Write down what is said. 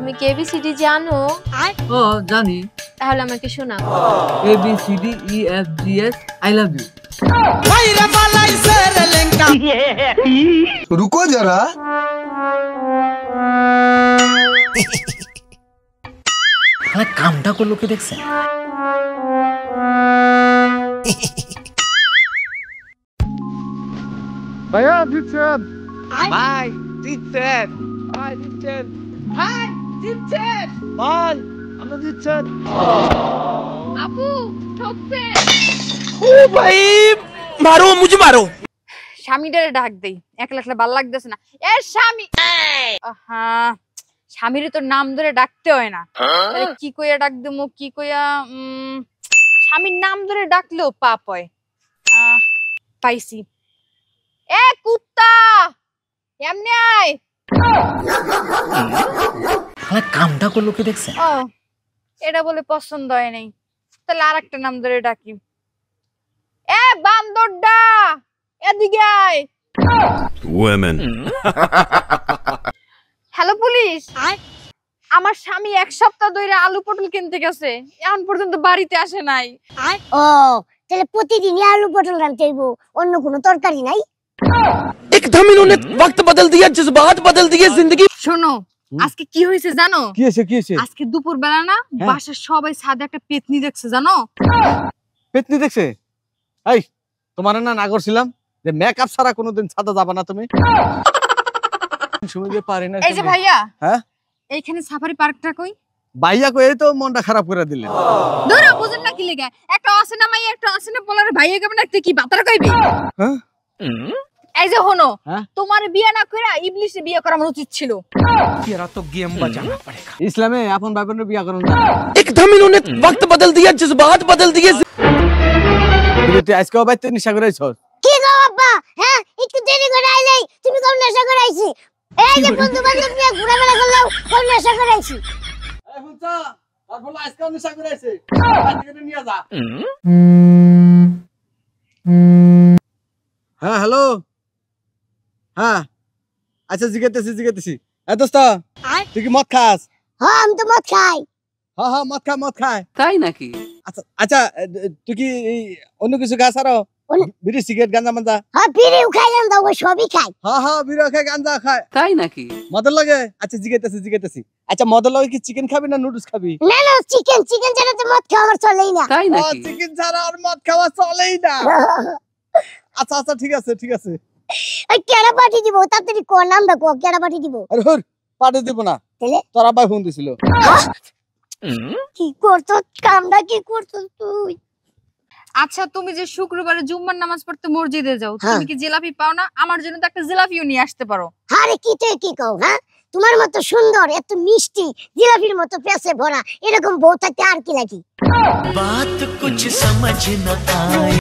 তুমি কি এবিসিডি জানো? ও জানি। তাহলে আমাকে শোনাও। ABCD EFGH I love you। रुको जरा। কামটা করলো কে দেখছেন? ভাইয়া দিচ্ছেন। ভাই দিচ্ছেন, ভাই দিচ্ছেন, ভাই দিচ্ছেন, ভাই আমরা দিচ্ছেন। আপু ঠকছে। ও ভাই মারো, মুঝে মারো। স্বামীটারে ডাক দেই, একলা একলা ভাল লাগতেছে না। এ স্বামী, হ্যাঁ স্বামীরে তোর নাম ধরে ডাকতে হয় না। কি কইয়া ডাক দেবো, কি কইয়া স্বামীর নাম ধরে ডাকলেও পাপ হয়। পাইছি। এ কুত্তা এমনি আয়। কামটা করলো কে দেখছেন? ও এটা বলে পছন্দ হয় নাই, তাহলে আর একটা নাম ধরে ডাকি। এ বান্দরডা এদিকে আয়। হ্যালো পুলিশ, আমার স্বামী এক সপ্তাহ ধরে আলু পটল কিনতে গেছে, এখন পর্যন্ত বাড়িতে আসে নাই। ও তাহলে প্রতিদিনই আলু পটল রান্নতে হইব, অন্য কোনো তরকারি নাই? एकदम इन्होंने वक्त बदल दिया, जज्बात बदल दिए जिंदगी। শোনো আজকে কি হয়েছে জানো? কি হয়েছে কি হয়েছে? আজকে দুপুর বেলা না বাসার সবাই ছাদে একটা পেতনি দেখছে জানো? পেতনি দেখছে? এই তোমার না না করছিলাম যে মেকআপ ছাড়া কোনোদিন ছাদে যাবা না তুমি। শুনতে পারি না। এই যে ভাইয়া, হ্যাঁ এইখানে সাফারি পার্কটা কই? ভাইয়া কই তো মনটা খারাপ করে দিলেন। ধরো বুঝেন না কি লেগে, একটা আছে না মাইয়া, একটা আছে না বলার ভাইয়া কেমন একটা কি বাতার কইবি? হ্যাঁ এই যে হনো, হ্যাঁ? তোমার বিয়ে না কইরা ইবলিশে বিয়ে করা আমার উচিত ছিল। तेरा तो गेम बजाना पड़ेगा। ইসলামে আপন ভাইবোনের বিয়া করুন না। एकदम इन्होंने वक्त बदल दिया, जज्बात बदल दिए। তুই আজকেও বাইতে নিশা করাইছ? কি গো আব্বা, হ্যাঁ একটু দেরি করে আইলাই, তুমি কোন নেশা করাইছি? এই যে বন্ধু বান্ধব নিয়ে ঘোরাফেরা করলাম, কোন নেশা করাইছি? এই ফুলচা আর বল আজকেও নিশা করাইছে, বাইতে নিয়ে যা। হ্যাঁ হ্যালো, হ্যাঁ আচ্ছা জিজ্ঞেতেছি। এই দোস্ত তুই কি মদ খাস? হ্যাঁ আমি তো মদ খাই। হ্যাঁ হ্যাঁ মদ খায়। তাই নাকি? আচ্ছা আচ্ছা তুই কি অন্য কিছু খাস আরো? বিড়ি সিগারেট গাঁজা মাঞ্জা? হ্যাঁ বিড়িও খাই, জান দাও সবই খাই। হ্যাঁ হ্যাঁ বিড়ি খায় গাঁজা খায়। তাই নাকি? মদের লাগে? আচ্ছা জিজ্ঞেতেছি। আচ্ছা মদের লাগে কি চিকেন খাবি না নুডলস খাবি? না না চিকেন ছাড়া তো মদ খাওয়া আমার চলেই না। তাই নাকি? চিকেন ছাড়া আর মদ খাওয়া চলেই না। আচ্ছা ঠিক আছে। এই কেডা পার্টি দিব? তাড়াতাড়ি কোন নামটা কো, কেডা পার্টি দিব? আরে হুর পাঠিয়ে দিব না। তাহলে তোর আব্বা ফোন দিছিল। কি করছো, কামটা কি করছো তুই? আচ্ছা তুমি যে শুক্রবারে জুম্মার নামাজ পড়তে মসজিদে যাও, তুমি কি জিলাপি পাও না? আমার জন্য তো একটা জিলাপিও নিয়ে আসতে পারো। আরে কি তুই কি কও? হ্যাঁ তোমার মতো সুন্দর, এত মিষ্টি, জিলাপির মতো পেছে ভরা এরকম বউ থাকতে আর কি লাগি? बात कुछ समझ न आए।